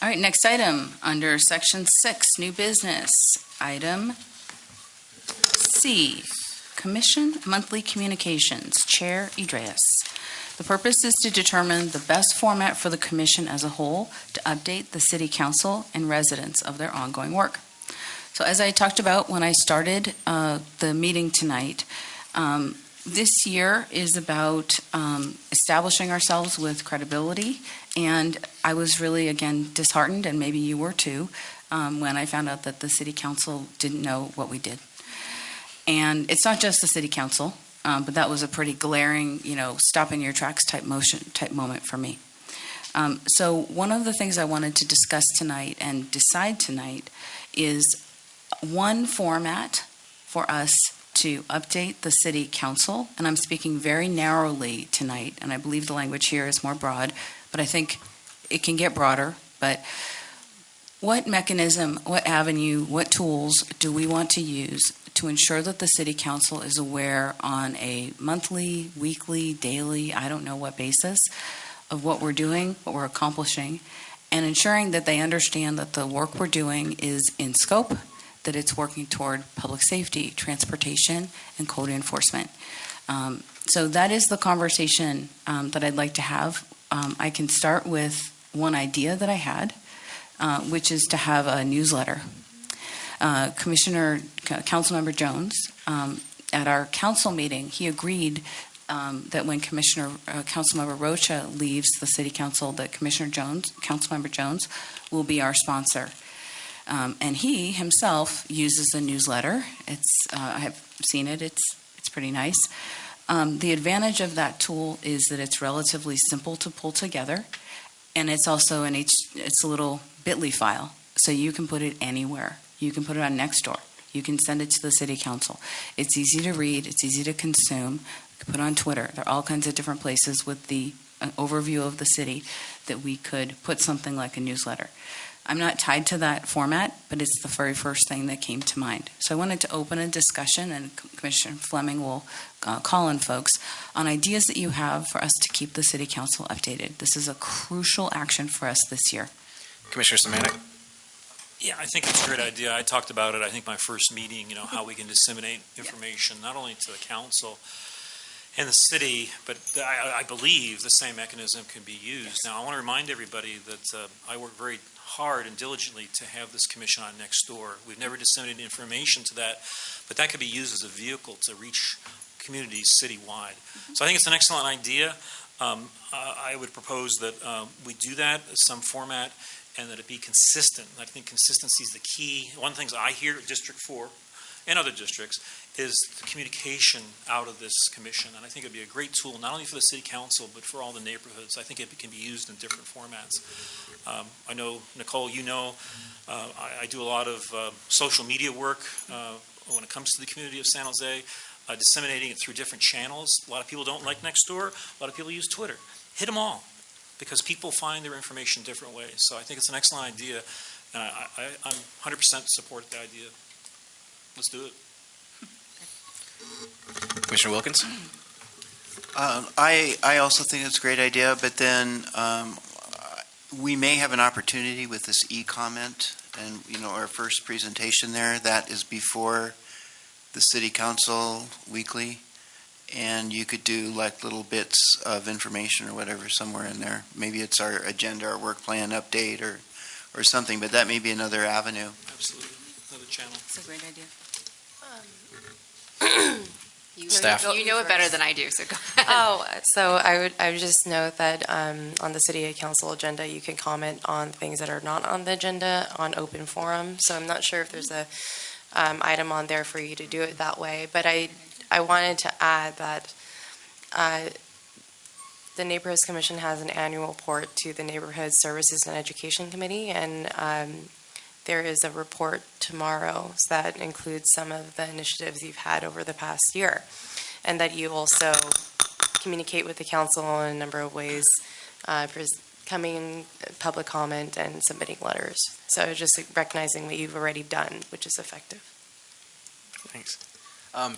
All right, next item under section 6, new business. Item C, Commission Monthly Communications, Chair Idreas. The purpose is to determine the best format for the commission as a whole to update the city council and residents of their ongoing work. So as I talked about when I started the meeting tonight, this year is about establishing ourselves with credibility, and I was really, again, disheartened, and maybe you were too, when I found out that the city council didn't know what we did. And it's not just the city council, but that was a pretty glaring, stop in your tracks type moment for me. So one of the things I wanted to discuss tonight and decide tonight is one format for us to update the city council, and I'm speaking very narrowly tonight, and I believe the language here is more broad, but I think it can get broader. But what mechanism, what avenue, what tools do we want to use to ensure that the city council is aware on a monthly, weekly, daily, I don't know what basis, of what we're doing, what we're accomplishing, and ensuring that they understand that the work we're doing is in scope, that it's working toward public safety, transportation, and code enforcement. So that is the conversation that I'd like to have. I can start with one idea that I had, which is to have a newsletter. Councilmember Jones, at our council meeting, he agreed that when Councilmember Rocha leaves the city council, that Councilmember Jones will be our sponsor. And he himself uses a newsletter. I have seen it. It's pretty nice. The advantage of that tool is that it's relatively simple to pull together, and it's also it's a little Bitly file, so you can put it anywhere. You can put it on Nextdoor. You can send it to the city council. It's easy to read. It's easy to consume. You can put it on Twitter. There are all kinds of different places with an overview of the city that we could put something like a newsletter. I'm not tied to that format, but it's the very first thing that came to mind. So I wanted to open a discussion, and Commissioner Fleming will call on folks on ideas that you have for us to keep the city council updated. This is a crucial action for us this year. Commissioner Semanek. Yeah, I think it's a great idea. I talked about it, I think, my first meeting, how we can disseminate information, not only to the council and the city, but I believe the same mechanism can be used. Now, I want to remind everybody that I work very hard and diligently to have this commission on Nextdoor. We've never disseminated information to that, but that could be used as a vehicle to reach communities citywide. So I think it's an excellent idea. I would propose that we do that as some format and that it be consistent. I think consistency is the key. One of the things I hear at District 4 and other districts is the communication out of this commission. And I think it'd be a great tool, not only for the city council, but for all the neighborhoods. I think it can be used in different formats. I know, Nicole, I do a lot of social media work when it comes to the community of San Jose, disseminating it through different channels. A lot of people don't like Nextdoor. A lot of people use Twitter. Hit them all, because people find their information different ways. So I think it's an excellent idea, and I'm 100% support the idea. Let's do it. Commissioner Wilkins. I also think it's a great idea, but then we may have an opportunity with this e-comment and, our first presentation there. That is before the city council weekly, and you could do like little bits of information or whatever somewhere in there. Maybe it's our agenda, our work plan update or something, but that may be another avenue. Absolutely. Another channel. It's a great idea. Staff. You know it better than I do, so go ahead. So I would just note that on the city council agenda, you can comment on things that are not on the agenda on open forum. So I'm not sure if there's a item on there for you to do it that way. But I wanted to add that the Neighborhoods Commission has an annual report to the Neighborhood Services and Education Committee, and there is a report tomorrow that includes some of the initiatives you've had over the past year, and that you also communicate with the council in a number of ways, coming public comment and submitting letters. So just recognizing what you've already done, which is effective. Thanks.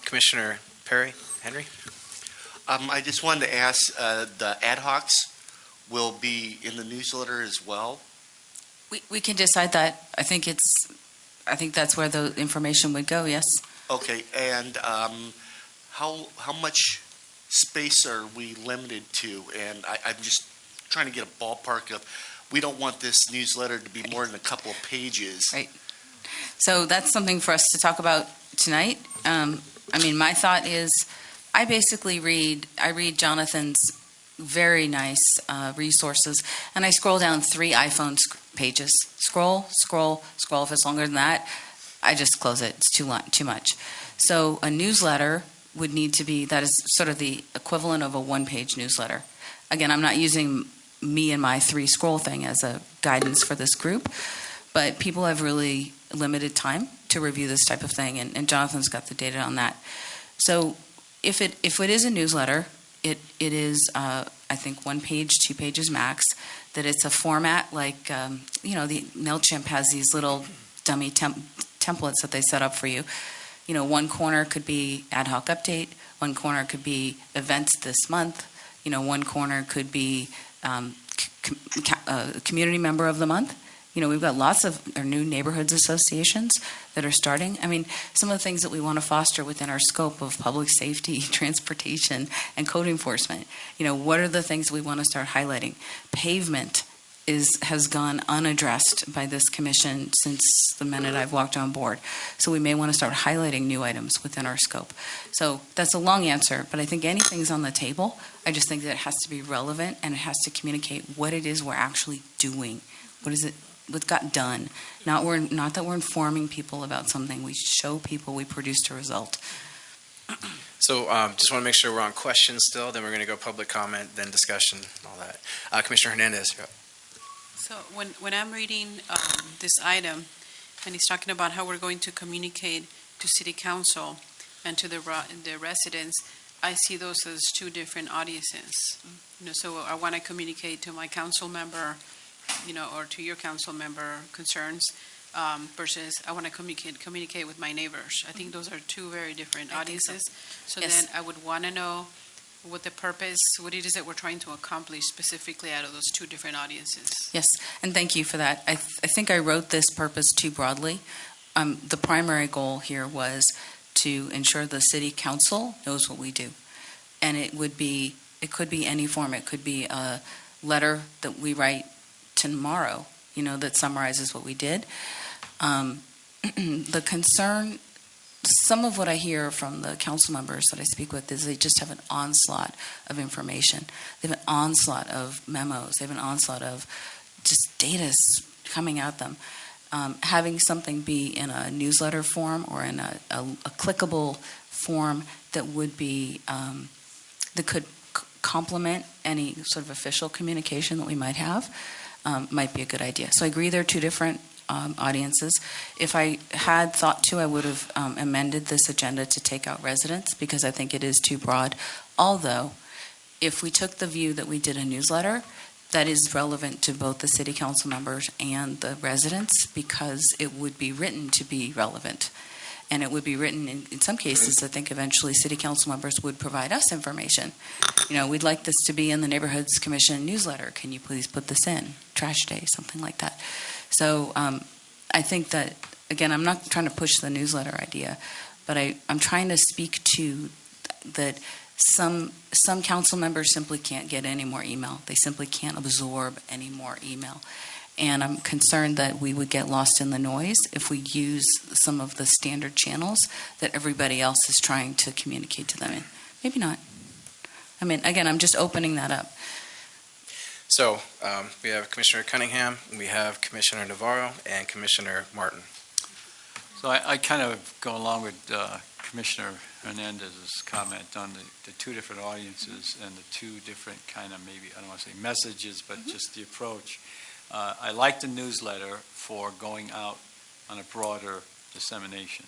Commissioner Henry? I just wanted to ask, the ad hocs will be in the newsletter as well? We can decide that. I think that's where the information would go, yes. Okay, and how much space are we limited to? And I'm just trying to get a ballpark of, we don't want this newsletter to be more than a couple of pages. Right. So that's something for us to talk about tonight. My thought is, I read Jonathan's very nice resources, and I scroll down 3 iPhone pages. Scroll. If it's longer than that, I just close it. It's too much. So a newsletter would need to be, that is sort of the equivalent of a 1-page newsletter. Again, I'm not using me and my 3 scroll thing as a guidance for this group, but people have really limited time to review this type of thing, and Jonathan's got the data on that. So if it is a newsletter, it is, I think, 1 page, 2 pages max, that it's a format like, the MailChimp has these little dummy templates that they set up for you. One corner could be ad hoc update, one corner could be events this month, one corner could be community member of the month. We've got lots of our new neighborhoods associations that are starting. Some of the things that we want to foster within our scope of public safety, transportation, and code enforcement. What are the things we want to start highlighting? Pavement has gone unaddressed by this commission since the minute I've walked on board. So we may want to start highlighting new items within our scope. So that's a long answer, but I think anything's on the table. I just think that it has to be relevant, and it has to communicate what it is we're actually doing. What got done. Not that we're informing people about something. We show people we produced a result. So just want to make sure we're on questions still, then we're going to go public comment, then discussion, all that. Commissioner Hernandez. You're up. So when I'm reading this item, and he's talking about how we're going to communicate to City Council and to the residents, I see those as 2 different audiences. So I want to communicate to my council member, or to your council member concerns, versus I want to communicate with my neighbors. I think those are 2 very different audiences. So Yes. then I would want to know what the purpose, what it is that we're trying to accomplish specifically out of those 2 different audiences. Yes, and thank you for that. I think I wrote this purpose too broadly. The primary goal here was to ensure the city council knows what we do. And it could be any form. It could be a letter that we write tomorrow, that summarizes what we did. The concern, some of what I hear from the council members that I speak with is they just have an onslaught of information. They have an onslaught of memos. They have an onslaught of just data coming at them. Having something be in a newsletter form or in a clickable form that would be, that could complement any sort of official communication that we might have, might be a good idea. So I agree there are 2 different audiences. If I had thought to, I would have amended this agenda to take out residents, because I think it is too broad. Although, if we took the view that we did a newsletter, that is relevant to both the city council members and the residents, because it would be written to be relevant. And it would be written, in some cases, I think eventually city council members would provide us information. We'd like this to be in the Neighborhoods Commission newsletter. Can you please put this in? Trash day, something like that. So I think that, again, I'm not trying to push the newsletter idea, but I'm trying to speak to that some council members simply can't get any more email. They simply can't absorb any more email. And I'm concerned that we would get lost in the noise if we use some of the standard channels that everybody else is trying to communicate to them in. Maybe not. Again, I'm just opening that up. So we have Commissioner Cunningham, we have Commissioner Navarro, and Commissioner Martin. So I kind of go along with Commissioner Hernandez's comment on the 2 different audiences and the 2 different kind of, maybe, I don't want to say messages, but just the approach. I like the newsletter for going out on a broader dissemination.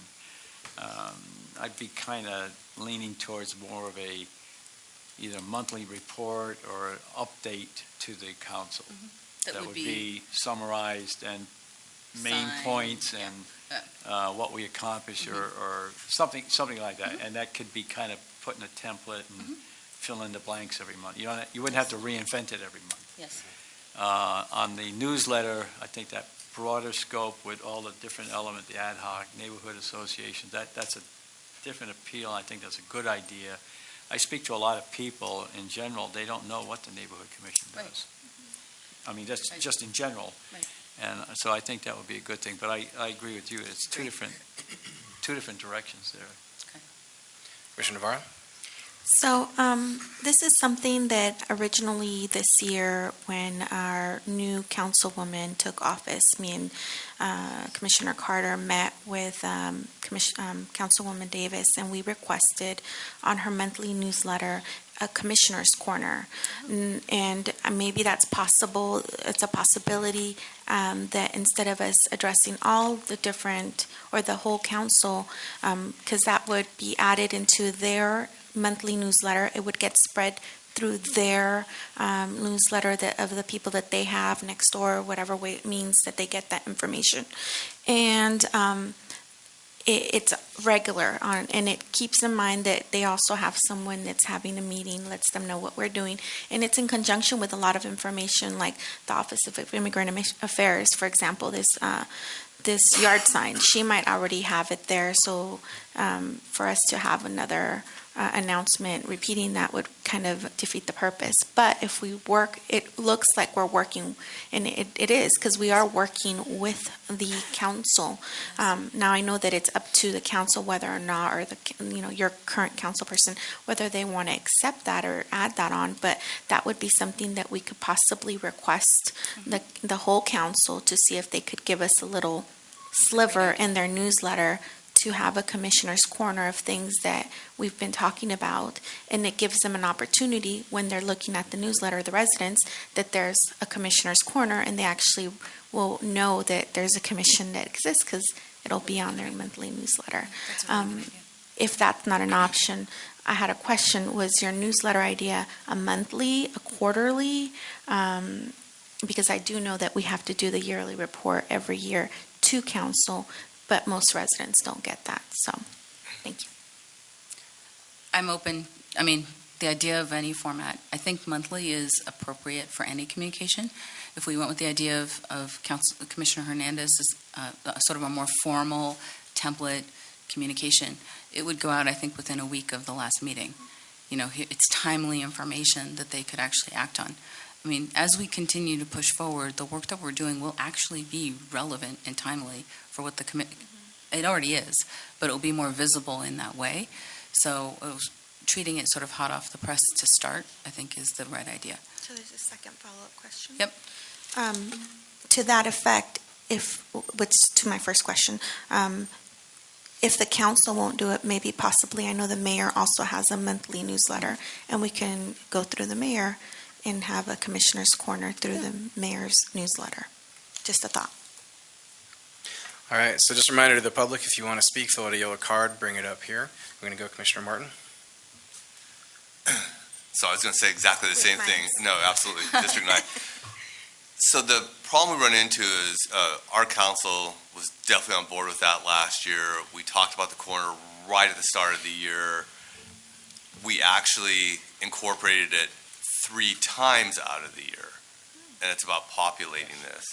I'd be kind of leaning towards more of either a monthly report or an update to the council. That would be summarized and main points and what we accomplished or something like that. And that could be kind of put in a template and fill in the blanks every month. You wouldn't have to reinvent it every month. Yes. On the newsletter, I think that broader scope with all the different elements, the ad hoc, neighborhood associations, that's a different appeal. I think that's a good idea. I speak to a lot of people, in general, they don't know what the neighborhood commission Right. does. I mean, that's Right. just in general. Right. And so I think that would be a good thing, but I agree with you, it's two different directions there. Commissioner Navarro? So this is something that originally this year, when our new councilwoman took office, me and Commissioner Carter met with Councilwoman Davis, and we requested on her monthly newsletter a commissioner's corner. And maybe that's possible, it's a possibility that instead of us addressing all the different, or the whole council, because that would be added into their monthly newsletter, it would get spread through their newsletter of the people that they have next door, whatever way it means that they get that information. And it's regular on, and it keeps in mind that they also have someone that's having a meeting, lets them know what we're doing. And it's in conjunction with a lot of information, like the Office of Immigrant Affairs, for example, this yard sign, she might already have it there. So for us to have another announcement repeating that would kind of defeat the purpose. But if we work, it looks like we're working, and it is, because we are working with the council. Now I know that it's up to the council whether or not, or your current council person, whether they want to accept that or add that on. But that would be something that we could possibly request the whole council to see if they could give us a little sliver in their newsletter to have a commissioner's corner of things that we've been talking about. And it gives them an opportunity when they're looking at the newsletter, the residents, that there's a commissioner's corner, and they actually will know that there's a commission that exists because it'll be on their monthly newsletter. That's a really good idea. If that's not an option, I had a question. Was your newsletter idea a monthly, a quarterly? Because I do know that we have to do the yearly report every year to council, but most residents don't get that. So, thank you. I'm open, I mean, the idea of any format, I think monthly is appropriate for any communication. If we went with the idea of Commissioner Hernandez's sort of a more formal template communication, it would go out, I think, within a week of the last meeting. It's timely information that they could actually act on. I mean, as we continue to push forward, the work that we're doing will actually be relevant and timely for what it already is, but it will be more visible in that way. So treating it sort of hot off the press to start, I think, is the right idea. So there's a second follow-up question? Yep. To that effect, to my first question, if the council won't do it, maybe possibly, I know the mayor also has a monthly newsletter, and we can go through the mayor and have a commissioner's corner through the mayor's newsletter. Just a thought. All right, so just a reminder to the public, if you want to speak, fill out a yellow card, bring it up here. We're going to go Commissioner Martin. So I was going to say exactly the same thing. mics. No, absolutely, District 9. So the problem we run into is our council was definitely on board with that last year. We talked about the corner right at the start of the year. We actually incorporated it 3 times out of the year. And it's about populating this.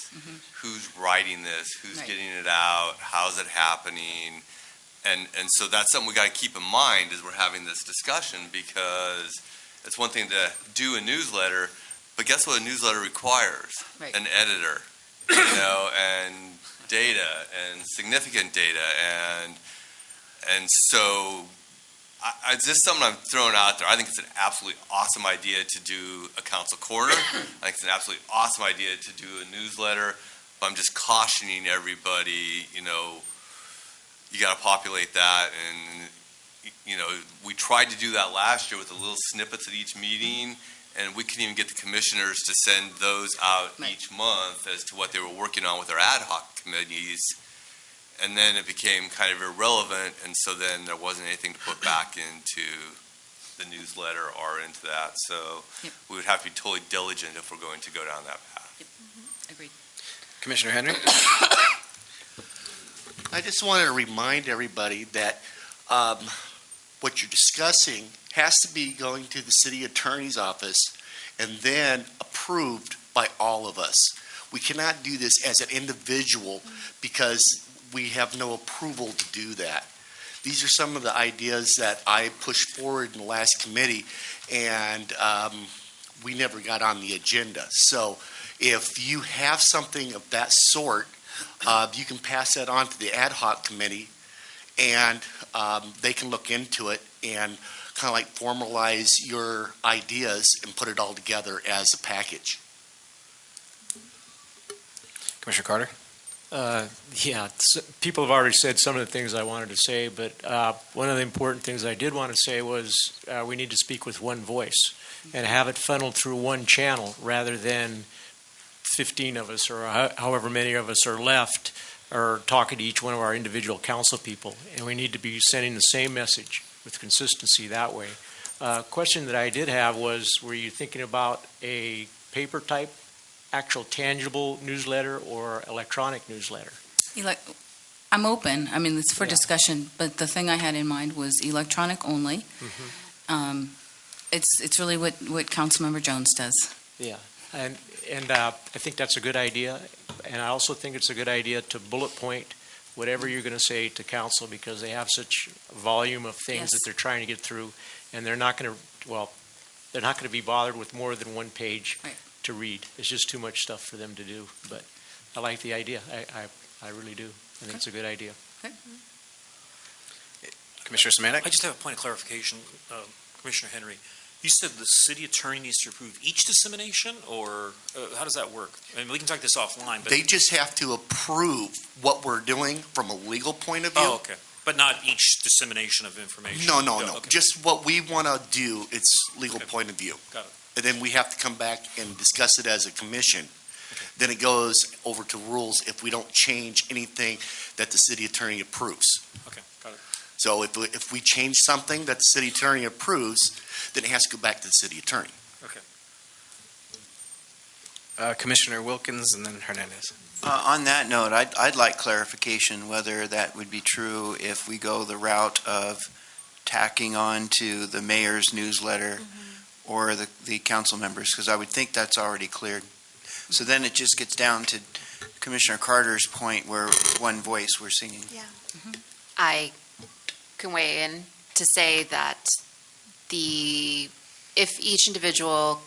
Who's writing this? Who's Right. getting it out? How's it happening? And so that's something we got to keep in mind as we're having this discussion, because it's one thing to do a newsletter, but guess what a newsletter requires? Right. An editor, and data and significant data. And so it's just something I'm throwing out there. I think it's an absolutely awesome idea to do a council corner. I think it's an absolutely awesome idea to do a newsletter. But I'm just cautioning everybody, you got to populate that. And, we tried to do that last year with the little snippets at each meeting. And we couldn't even get the commissioners to send those out Right. each month as to what they were working on with their ad hoc committees. And then it became kind of irrelevant, and so then there wasn't anything to put back into the newsletter or into that. So Yep. we would have to be totally diligent if we're going to go down that path. Agreed. Commissioner Henry? I just wanted to remind everybody that what you're discussing has to be going to the city attorney's office and then approved by all of us. We cannot do this as an individual because we have no approval to do that. These are some of the ideas that I pushed forward in the last committee, and we never got on the agenda. So if you have something of that sort, you can pass that on to the ad hoc committee, and they can look into it and kind of like formalize your ideas and put it all together as a package. Commissioner Carter? People have already said some of the things I wanted to say, but one of the important things I did want to say was we need to speak with one voice and have it funneled through one channel rather than 15 of us or however many of us are left are talking to each one of our individual council people. And we need to be sending the same message with consistency that way. Question that I did have was, were you thinking about a paper type, actual tangible newsletter or electronic newsletter? I'm open. I mean, it's for Yeah. discussion, but the thing I had in mind was electronic only. It's really what Councilmember Jones does. Yeah, and I think that's a good idea, and I also think it's a good idea to bullet point whatever you're going to say to council, because they have such volume of things that Yes. they're trying to get through, and they're not going to be bothered with more than one page Right. to read. It's just too much stuff for them to do, but I like the idea. I really do. I think it's a good idea. Commissioner Semanek? I just have a point of clarification, Commissioner Henry. You said the city attorney needs to approve each dissemination, or how does that work? I mean, we can talk this offline, but. They just have to approve what we're doing from a legal point of view. Oh, okay. But not each dissemination of information? No. Okay. Just what we want to do, it's legal Okay. point of view. Got it. And then we have to come back and discuss it as a commission. Okay. Then it goes over to rules if we don't change anything that the city attorney approves. Okay, got it. So if we change something that the city attorney approves, then it has to go back to the city attorney. Commissioner Wilkins and then Hernandez. On that note, I'd like clarification whether that would be true if we go the route of tacking on to the mayor's newsletter or the council members, because I would think that's already cleared. So then it just gets down to Commissioner Carter's point where one voice we're singing. I can weigh in to say that if each individual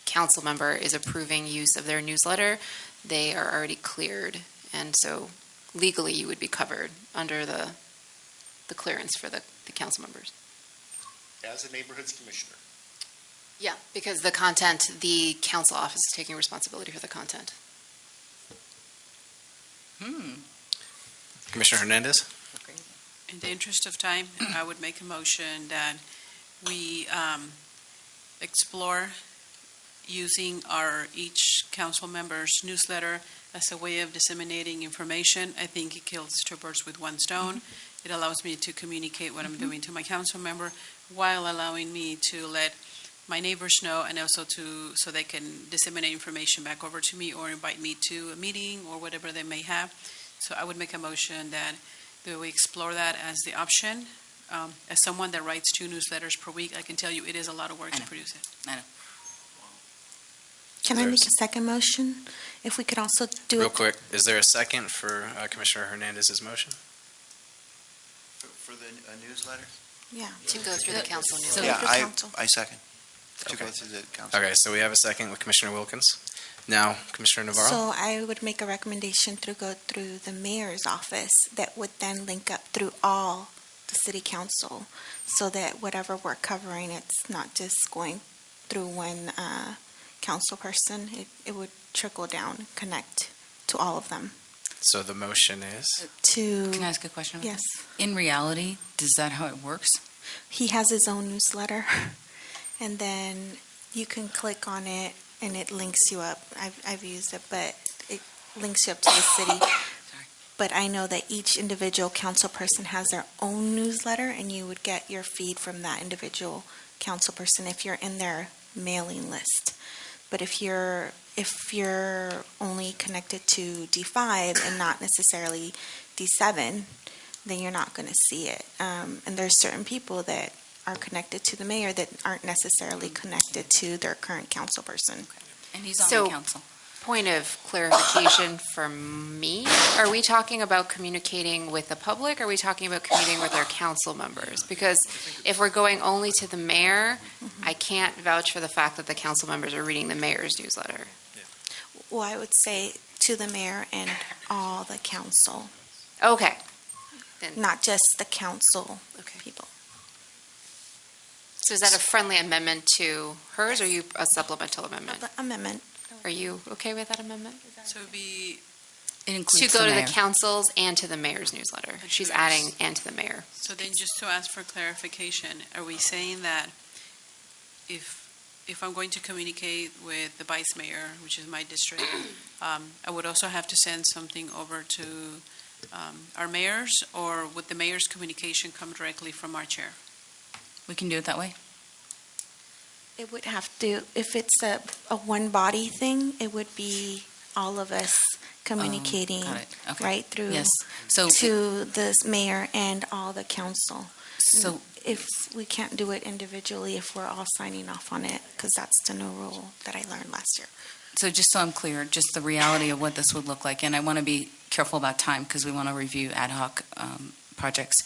council member is approving use of their newsletter, they are already cleared. And so legally, you would be covered under the clearance for the council members. As a neighborhoods commissioner. Yeah, because the content, the council office is taking responsibility for the content. Commissioner Hernandez? In the interest of time, I would make a motion that we explore using each council member's newsletter as a way of disseminating information. I think it kills two birds with one stone. It allows me to communicate what I'm doing to my council member while allowing me to let my neighbors know, and also so they can disseminate information back over to me or invite me to a meeting or whatever they may have. So I would make a motion that we explore that as the option. As someone that writes 2 newsletters per week, I can tell you it is a lot of work I to know. produce it. Can I make a second motion? If we could also do Real it. quick, is there a second for Commissioner Hernandez's motion? For the newsletter? Yeah. To go through the council So- newsletter. Yeah, the council. I second. To Okay. go through the council. Okay, so we have a second with Commissioner Wilkins. Now, Commissioner Navarro? So I would make a recommendation to go through the mayor's office that would then link up through all the city council, so that whatever we're covering, it's not just going through one council person. It would trickle down, connect to all of them. So the motion is? Can I ask a question? about Yes. that? In reality, is that how it works? He has his own newsletter, and then you can click on it, and it links you up. I've used it, but it links you up to the city. But I know that each individual council person has their own newsletter, and you would get your feed from that individual council person if you're in their mailing list. But if you're only connected to D5 and not necessarily D7, then you're not going to see it. And there's certain people that are connected to the mayor that aren't necessarily connected to their current council person. And he's on So- the council. Point of clarification from me, are we talking about communicating with the public, or are we talking about communicating with our council members? Because if we're going only to the mayor, I can't vouch for the fact that the council members are reading the mayor's newsletter. Well, I would say to the mayor and all the council, Okay. not just the council Okay. people. So is that a friendly amendment to hers, or you a supplemental amendment? Amendment. Are you okay with that amendment? So it'd be, It To includes go the to the mayor. councils and to the mayor's newsletter. She's adding and to the mayor. so then just to ask for clarification, are we saying that if I'm going to communicate with the vice mayor, which is my district, I would also have to send something over to our mayors, or would the mayor's communication come directly from our chair? We can do it that way. It would have to, if it's a one-body thing, it would be all of us communicating Got it. Okay. right through Yes. So, to the mayor and all the council. so If we can't do it individually, if we're all signing off on it, because that's the new rule that I learned last year. So just so I'm clear, just the reality of what this would look like, and I want to be careful about time because we want to review ad hoc projects.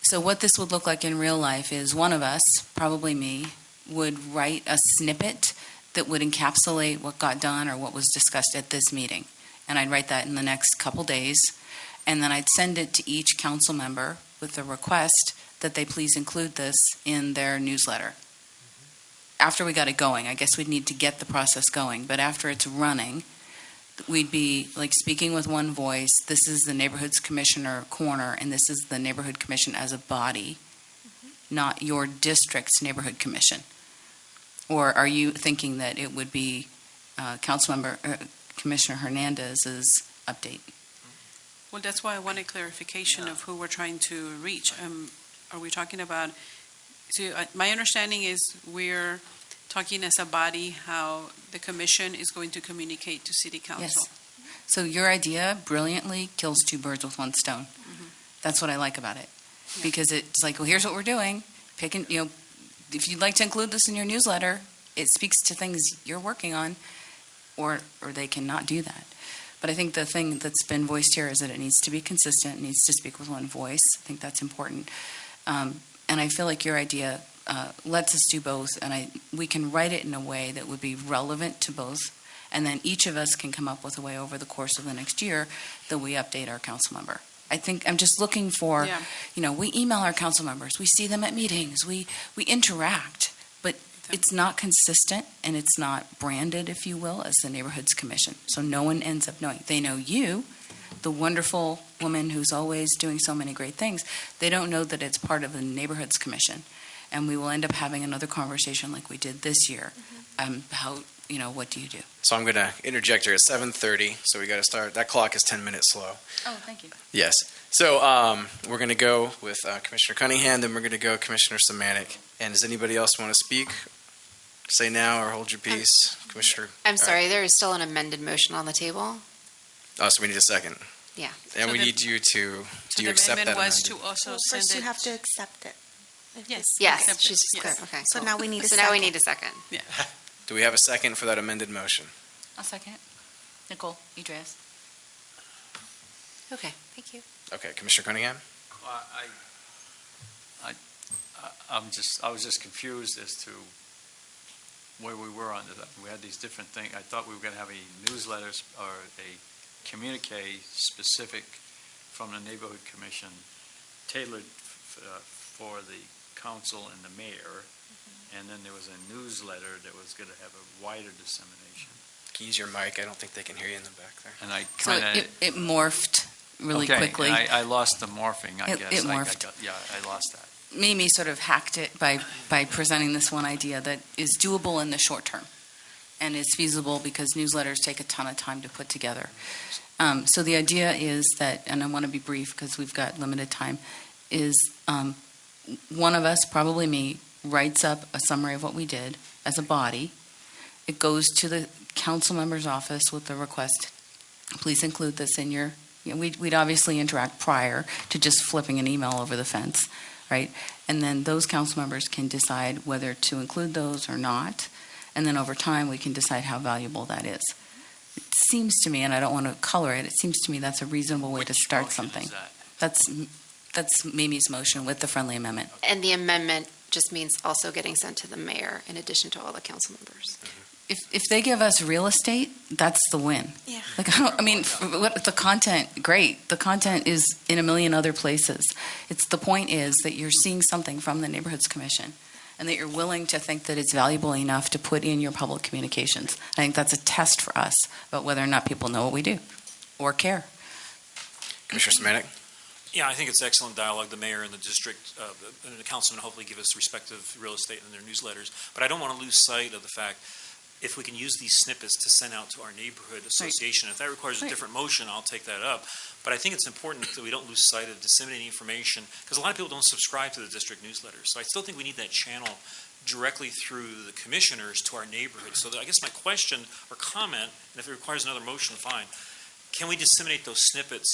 So what this would look like in real life is one of us, probably me, would write a snippet that would encapsulate what got done or what was discussed at this meeting. And I'd write that in the next couple days, and then I'd send it to each council member with a request that they please include this in their newsletter. After we got it going, I guess we'd need to get the process going, but after it's running, we'd be like speaking with one voice. This is the neighborhood's commissioner corner, and this is the neighborhood commission as a body, not your district's neighborhood commission. Or are you thinking that it would be Commissioner Hernandez's update? Well, that's why I wanted clarification of who we're trying to reach. Are we talking about, so my understanding is we're talking as a body how the commission is going to communicate to city council. So your idea brilliantly kills two birds with one stone. That's what I like about it. Because it's like, well, here's what we're doing. If you'd like to include this in your newsletter, it speaks to things you're working on, or they cannot do that. But I think the thing that's been voiced here is that it needs to be consistent, it needs to speak with one voice. I think that's important. And I feel like your idea lets us do both, and we can write it in a way that would be relevant to both, and then each of us can come up with a way over the course of the next year that we update our council member. I think I'm just looking for, Yeah. we email our council members, we see them at meetings, we interact, but it's not consistent and it's not branded, if you will, as the neighborhood's commission. So no one ends up knowing. They know you, the wonderful woman who's always doing so many great things. They don't know that it's part of the neighborhood's commission. And we will end up having another conversation like we did this year. What do you do? So I'm going to interject here at 7:30, so we got to start. That clock is 10 minutes slow. Oh, thank you. Yes. So we're going to go with Commissioner Cunningham, then we're going to go Commissioner Semanik. And does anybody else want to speak? Say now or hold your peace. Commissioner. I'm sorry, there is still an amended motion on the table. Oh, so we need a second. Yeah. And So we the- need you to, So do you the accept that amendment was amendment? to also Well, send first you it. have to accept it. Yes. Yes, accept she's it, just clear, yes. okay. So cool. now we need a So now we second. need a second. Do we have a second for that amended motion? I'll second. Nicole Idris. Okay, thank you. Okay, Commissioner Cunningham? I was just confused as to where we were on that. We had these different things. I thought we were going to have a newsletter or a communique specific from the neighborhood commission tailored for the council and the mayor. And then there was a newsletter that was going to have a wider dissemination. Can you use your mic? I don't think they can hear you in the back there. And I So kind of. it morphed really quickly. I lost the morphing, I It guess. morphed. I lost that. Mimi sort of hacked it by presenting this one idea that is doable in the short term and is feasible because newsletters take a ton of time to put together. So the idea is that, and I want to be brief because we've got limited time, is one of us, probably me, writes up a summary of what we did as a body. It goes to the council member's office with the request, please include this in your, we'd obviously interact prior to just flipping an email over the fence, right? And then those council members can decide whether to include those or not. and then over time, we can decide how valuable that is. It seems to me, and I don't want to color it, it seems to me that's a reasonable way to start something. That's Mimi's motion with the friendly amendment. And the amendment just means also getting sent to the mayor in addition to all the council members. If they give us real estate, that's the win. Yeah. Like, I mean, what the content, great. The content is in a million other places. The point is that you're seeing something from the Neighborhoods Commission and that you're willing to think that it's valuable enough to put in your public communications. I think that's a test for us about whether or not people know what we do or care. Commissioner Semanik? Yeah, I think it's excellent dialogue. The mayor and the district, and the councilman hopefully give us respective real estate in their newsletters. But I don't want to lose sight of the fact, if we can use these snippets to send out to our neighborhood association, if that requires a different motion, I'll take that up. But I think it's important that we don't lose sight of disseminating information, because a lot of people don't subscribe to the district newsletters. So I still think we need that channel directly through the commissioners to our neighborhood. So I guess my question or comment, and if it requires another motion, fine. Can we disseminate those snippets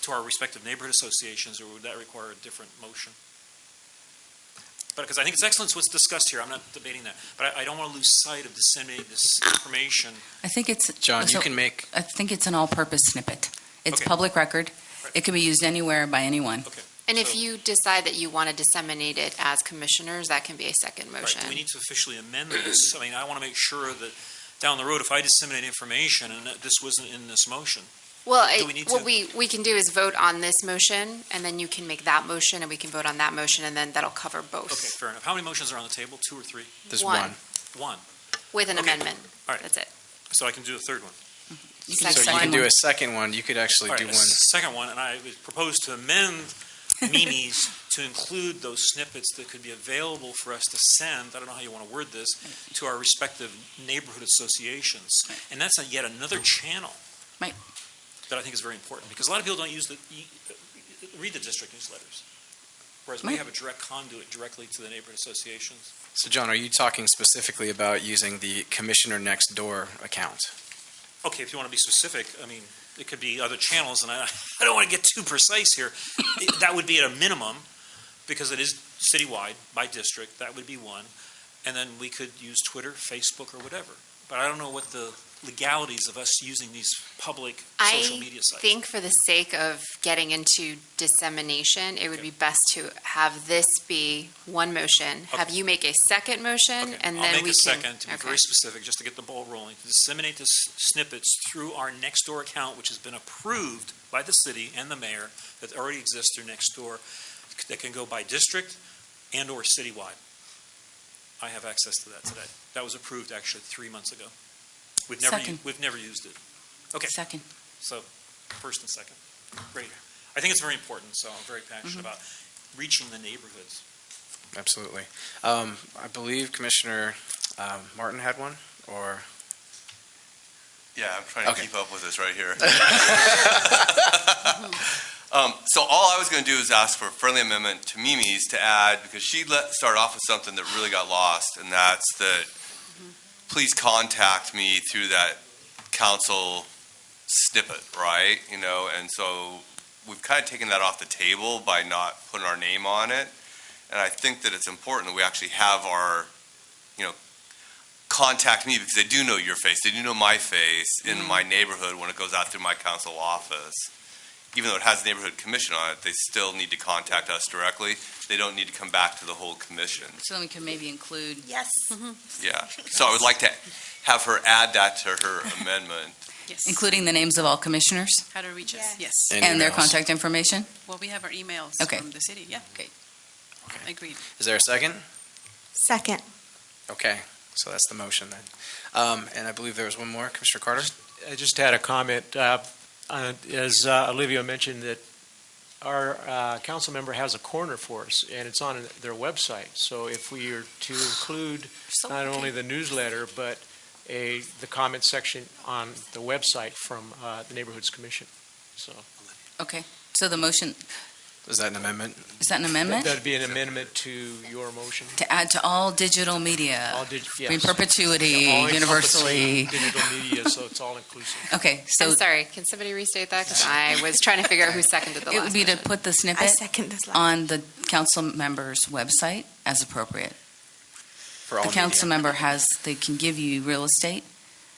to our respective neighborhood associations, or would that require a different motion? But because I think it's excellent what's discussed here, I'm not debating that, but I don't want to lose sight of disseminating this information. I think it's. John, so you can make, I think it's an all-purpose snippet. It's Okay. public record. Right. It can be used anywhere by anyone. Okay. And if So- you decide that you want to disseminate it as commissioners, that can be a second Right, motion. do we need to officially amend this? I mean, I want to make sure that down the road, if I disseminate information and that this wasn't in this motion, Well, Do we need what to- we can do is vote on this motion, and then you can make that motion, and we can vote on that motion, and then that'll cover both. okay, fair enough. How many motions are on the table? 2 or 3? there's One. one. One. With an Okay. amendment. All right. That's it. So I can do a third one. You Second So you one. can do a second one, you could actually All do right, one. a second one, and I would propose to amend Mimi's to include those snippets that could be available for us to send, I don't know how you want to word this, to our respective neighborhood associations. And that's yet another channel. Right. That I think is very important, because a lot of people don't read the district newsletters. Whereas we Right. have a direct conduit directly to the neighborhood associations. So John, are you talking specifically about using the Commissioner Next Door account? Okay, if you want to be specific, I mean, it could be other channels, and I don't want to get too precise here. That would be at a minimum, because it is citywide by district, that would be one. And then we could use Twitter, Facebook, or whatever. But I don't know what the legalities of us using these public social media I sites. think for the sake of getting into dissemination, it would be best to have this be one motion, have you make a second motion, Okay, and I'll then make we a can. second, to be Okay. very specific, just to get the ball rolling, to disseminate the snippets through our Nextdoor account, which has been approved by the city and the mayor, that already exists through Nextdoor, that can go by district and/or citywide. I have access to that today. That was approved actually 3 months ago. We've never used it. Okay, Second. so first and second. Great. I think it's very important, so I'm very passionate about reaching the neighborhoods. Absolutely. I believe Commissioner Martin had one, or? Yeah, I'm trying to Okay. keep up with this right here. So all I was going to do is ask for a friendly amendment to Mimi's to add, because she started off with something that really got lost, and that's that please contact me through that council snippet, right? You know, and so we've kind of taken that off the table by not putting our name on it. And I think that it's important that we actually have our, contact me, because they do know your face. They do know my face in my neighborhood when it goes out through my council office. Even though it has neighborhood commission on it, they still need to contact us directly. They don't need to come back to the whole commission. So then we can maybe include. Yes. Yeah. So I would like to have her add that to her amendment. Yes. Including the names of all commissioners How to reach us, Yes. yes. and their emails. contact information? Well, we have our emails Okay. from the city, yeah. Okay. Agreed. Is there a second? Second. Okay, so that's the motion then. And I believe there was one more, Commissioner Carter? I just had a comment. As Olivia mentioned, that our council member has a corner for us, and it's on their website. So if we are to include not only the newsletter, but the comment section on the website from the Neighborhoods Commission. So Okay. So the motion, Is that an amendment? is that an amendment? that'd be an amendment to your motion. To add to all digital media, All in perpetuity, All-encompassing universally. Digital media, so it's all inclusive. Okay, so I'm sorry, can somebody restate that? Because I was trying to figure out who seconded the it last would be to motion. put the I snippet second this last. on the council member's website as appropriate. For all the council media. member they can give you real estate.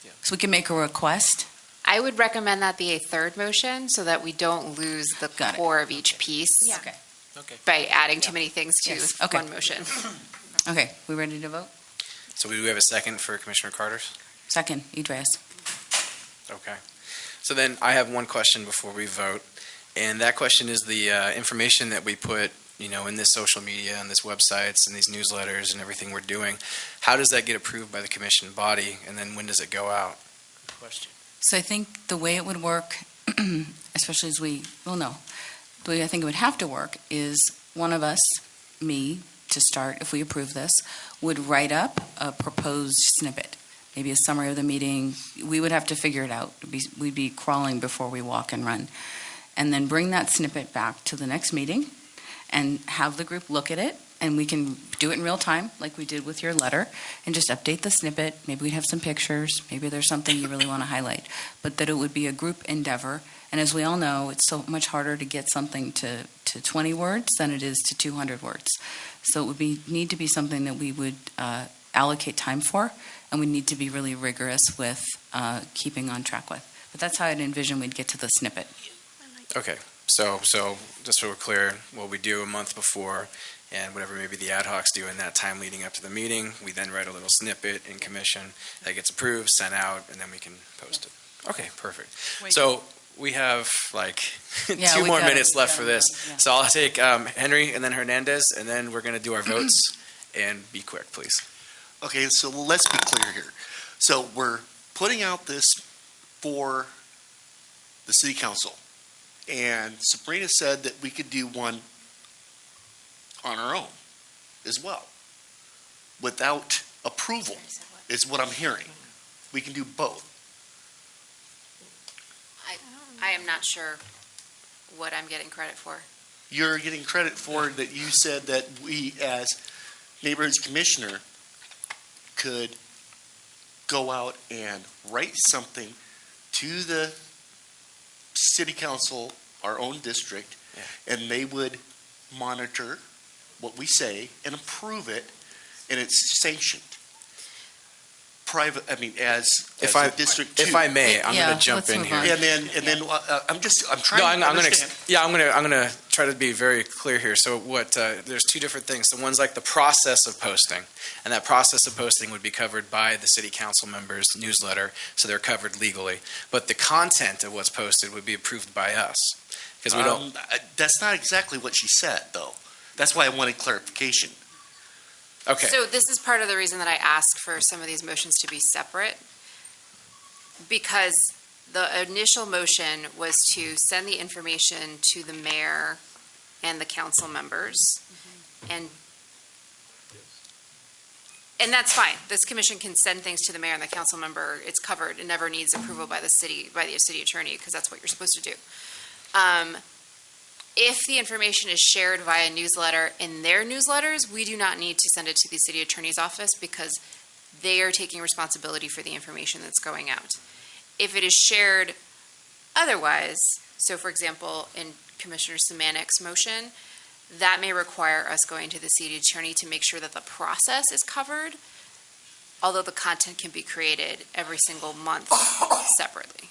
Yeah. So we can make a request. I would recommend that be a third motion so that we don't lose the Got it. core of each piece Okay. Okay. by adding too many things to Yes. Okay. one motion. Okay, we ready to vote? So we do have a second for Commissioner Carter's? Second, Idris. Okay. So then I have one question before we vote, and that question is the information that we put, in this social media and this websites and these newsletters and everything we're doing. How does that get approved by the commission body, and then when does it go out? Question. So I think the way it would work, especially as the way I think it would have to work is one of us, me, to start, if we approve this, would write up a proposed snippet, maybe a summary of the meeting. We would have to figure it out. We'd be crawling before we walk and run. And then bring that snippet back to the next meeting and have the group look at it. And we can do it in real time, like we did with your letter, and just update the snippet. Maybe we'd have some pictures. Maybe there's something you really want to highlight. But that it would be a group endeavor. And as we all know, it's so much harder to get something to 20 words than it is to 200 words. So it would need to be something that we would allocate time for, and we need to be really rigorous with keeping on track with. But that's how I'd envision we'd get to the snippet. Okay, so just so we're clear, what we do a month before, and whatever maybe the ad hocs do in that time leading up to the meeting, we then write a little snippet in commission that gets approved, sent out, and then we can post it. Okay, perfect. Wait. So we have like Yeah, 2 we more got it. minutes left for this. Yeah. So I'll take Henry and then Hernandez, and then we're going to do our votes, and be quick, please. Okay, so let's be clear here. So we're putting out this for the city council. And Sabrina said that we could do one on our own as well, without approval, is what I'm hearing. We can do both. I am not sure what I'm getting credit for. You're getting credit for that you said that we, as neighborhoods commissioner, could go out and write something to the city council, our own district, and they would monitor what we say and approve it, and it's sanctioned. Private, as a district two. If I may, I'm Yeah, going to jump let's in move here. on. And then I'm trying No, to I'm going understand. I'm going to try to be very clear here. So there's two different things. The one's like the process of posting, and that process of posting would be covered by the city council members' newsletter, so they're covered legally. But the content of what's posted would be approved by us, because we don't. That's not exactly what she said, though. That's why I wanted clarification. Okay. So this is part of the reason that I asked for some of these motions to be separate, because the initial motion was to send the information to the mayor and the council members, and that's fine. This commission can send things to the mayor and the council member. It's covered. It never needs approval by the city attorney, because that's what you're supposed to do. If the information is shared via newsletter in their newsletters, we do not need to send it to the city attorney's office, because they are taking responsibility for the information that's going out. If it is shared otherwise, so for example, in Commissioner Semanic's motion, that may require us going to the city attorney to make sure that the process is covered, although the content can be created every single month separately.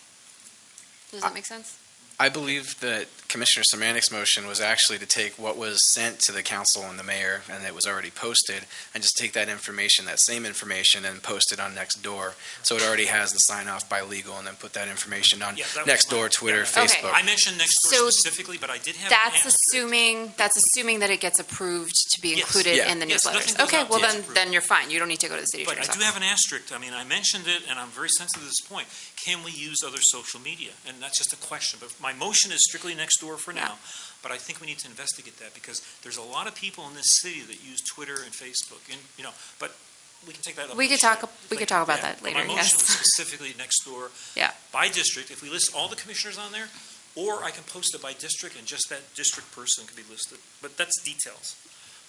Does that make sense? I believe that Commissioner Semanic's motion was actually to take what was sent to the council and the mayor, and it was already posted, and just take that information, that same information, and post it on Nextdoor. So it already has the sign off by legal, and then put that information on Yeah, that was Nextdoor, my- Twitter, yeah. Facebook. I mentioned Nextdoor So specifically, but I did have. That's an- assuming that it gets approved to be Yes. included Yeah. in the Yes, nothing newsletters. goes Okay, out well till it's then you're fine. You don't need to go to the city But I attorney's do office. have an asterisk. I mean, I mentioned it, and I'm very sensitive to this point. Can we use other social media? And that's just a question. But my motion is strictly Nextdoor for now. But I think we need to investigate that, because there's a lot of people in this city that use Twitter and Facebook, and, but we can take that up. We could later. talk about Yeah. that But later, My motion yes. was specifically Nextdoor. Yeah. By district, if we list all the commissioners on there, or I can post it by district, and just that district person can be listed. But that's details.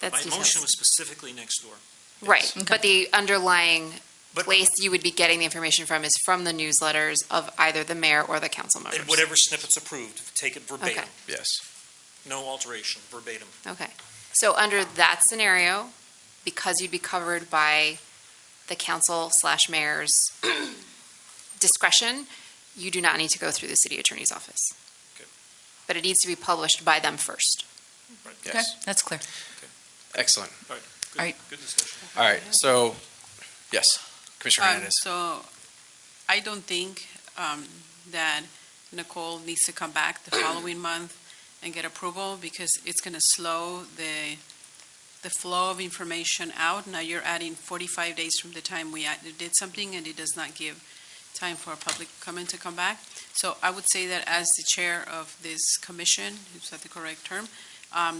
That's My details. motion was specifically Nextdoor. Right, Okay. but the underlying But- place you would be getting the information from is from the newsletters of either the mayor or the council members. And whatever snippet's approved, take it verbatim. Okay. Yes. No alteration, verbatim. Okay, so under that scenario, because you'd be covered by the council/mayor's discretion, you do not need to go through the city attorney's office. Okay. But it needs to be published by them first. Right. Okay, Yes, that's clear. excellent. Good, All right. Good discussion. All right, so, yes, Commissioner Hernandez. So I don't think that Nicole needs to come back the following month and get approval because it's going to slow the flow of information out. Now you're adding 45 days from the time we did something, and it does not give time for a public comment to come back. So I would say that as the chair of this commission, is that the correct term,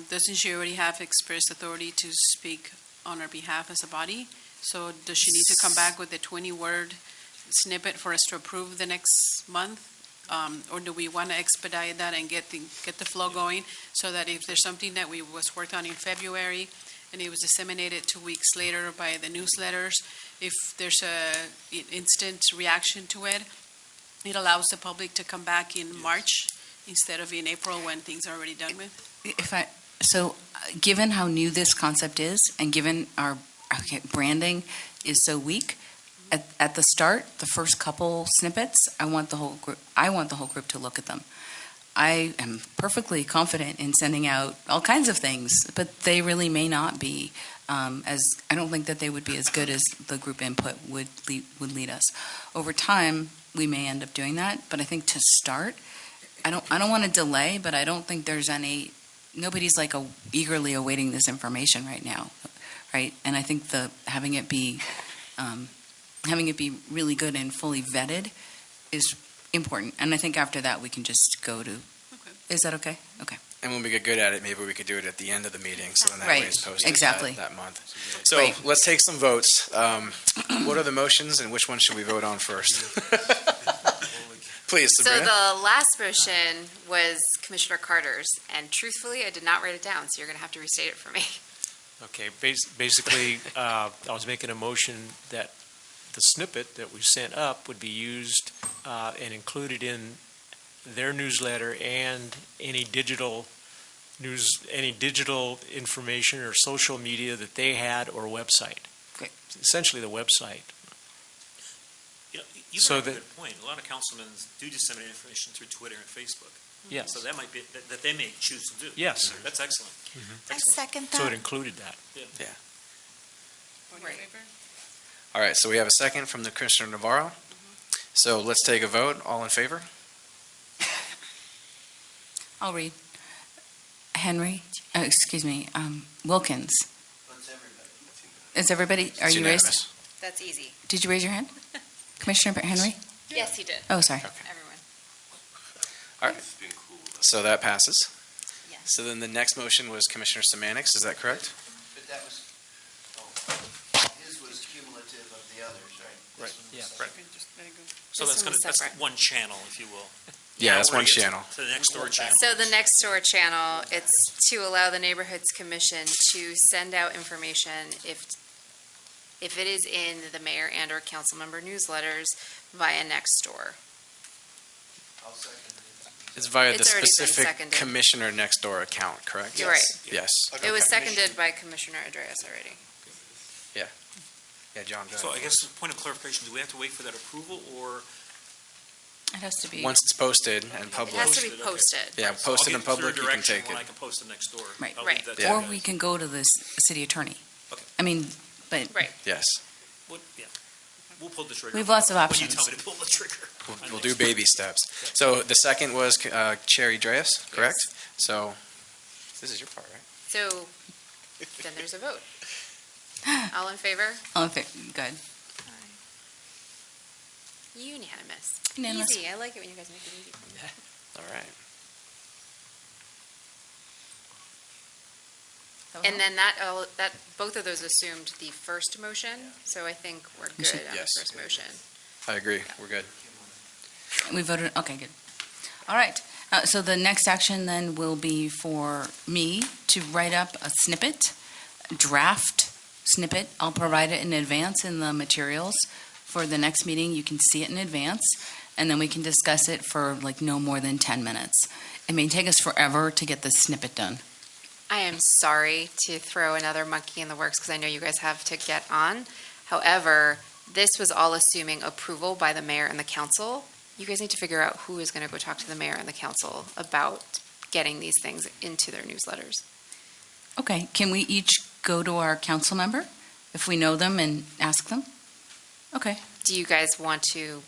doesn't she already have express authority to speak on our behalf as a body? So does she need to come back with a 20-word snippet for us to approve the next month? Or do we want to expedite that and get the flow going so that if there's something that was worked on in February and it was disseminated 2 weeks later by the newsletters, if there's an instant reaction to it, it allows the public to come back in March instead of in April when things are already done with? Given how new this concept is and given our branding is so weak, at the start, the first couple snippets, I want the whole group to look at them. I am perfectly confident in sending out all kinds of things, but they really may not be I don't think that they would be as good as the group input would lead us. Over time, we may end up doing that, but I think to start, I don't want to delay, but I don't think there's nobody's like eagerly awaiting this information right now, right? And I think having it be really good and fully vetted is important. And I think after that, we can just go to, is that okay? Okay. And when we get good at it, maybe we could do it at the end of the meeting, so then that way Right, it's posted exactly. that month. So Right. let's take some votes. What are the motions and which one should we vote on first? Please, So Sabrina. the last motion was Commissioner Carter's, and truthfully, I did not write it down, so you're going to have to restate it for me. Okay, basically, I was making a motion that the snippet that we sent up would be used and included in their newsletter and any digital information or social media that they had or website. Great. Essentially the website. You know, you So brought up a that- good point. A lot of councilmen do disseminate information through Twitter and Facebook. Yes. So that might be, that they may choose to do. Yes. That's excellent. I second So it that. included that. All in Right. favor? All right, so we have a second from the Commissioner Navarro. So let's take a vote. All in favor? I'll read. Henry, Wilkins. Is everybody, are It's you raised? unanimous. That's easy. Did you raise your hand? Commissioner Henry? Yes, he did. Oh, sorry. Everyone. All right, It's been cool. so that passes. Yes. So then the next motion was Commissioner Semantics, is that correct? But that was, his was cumulative of the others, right? Right. Yeah. Right. Okay, just let it go. So This that's one was that's separate. one channel, if you will. Yeah, that's We're one gonna get channel. To the next door channel. So the next door channel, it's to allow the Neighborhoods Commission to send out information if it is in the mayor and/or council member newsletters via Nextdoor. I'll second it. It's via the It's already been specific seconded. Commissioner next door account, correct? You're right. Yes. It was seconded by Commissioner Andreas already. Yeah, John, go So I ahead. guess, point of clarification, do we have to wait for that approval, or? It has to be. Once it's posted and It published. has to be Okay. posted. Yeah, So I'll posted get in public, clear you can direction take when it. I can post it next door. Right. I'll Right. leave that to Yeah. you Or guys. we can go to the city attorney. Okay. I mean, but Right. Yes, Yeah. We'll pull the trigger. We have lots of When options. you tell me to pull the trigger. we'll do baby steps. So the second was Chair Idreas, correct? So, this is your part, right? So then there's a vote. All in favor? good. Unanimous. Unanimous. Easy. I like it when you guys make it easy for me. All right. And then both of those assumed the first motion, so I think we're good on the Yes. first motion. I agree, we're good. We voted, okay, good. All right, so the next action then will be for me to write up a snippet, draft snippet. I'll provide it in advance in the materials for the next meeting. You can see it in advance, and then we can discuss it for like no more than 10 minutes. It may take us forever to get this snippet done. I am sorry to throw another monkey in the works because I know you guys have to get on. However, this was all assuming approval by the mayor and the council. You guys need to figure out who is going to go talk to the mayor and the council about getting these things into their newsletters. Okay, can we each go to our council member if we know them and ask them? Okay, Do you guys want to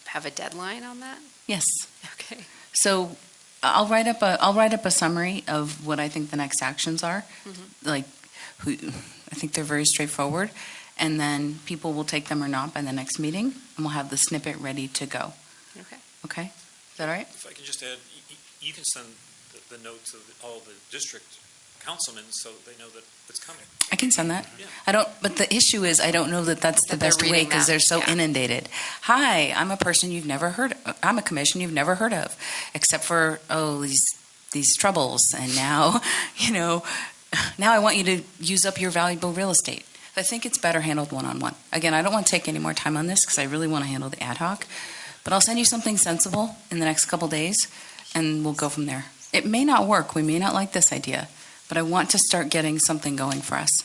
have a deadline on that? yes. Okay. So I'll write up a summary of what I think the next actions are. Like, I think they're very straightforward. And then people will take them or not by the next meeting, and we'll have the snippet ready to go. Okay. Okay? Is that all right? If I can just add, you can send the notes of all the district councilmen so they know that it's coming. I can send that. Yeah. But the issue is, I don't know that that's the That they're best way reading because that, they're so yeah. inundated. Hi, I'm a person you've never heard, I'm a commission you've never heard of, except for, these troubles. And now, now I want you to use up your valuable real estate. I think it's better handled one-on-one. Again, I don't want to take any more time on this because I really want to handle the ad hoc. But I'll send you something sensible in the next couple days, and we'll go from there. It may not work. We may not like this idea, but I want to start getting something going for us.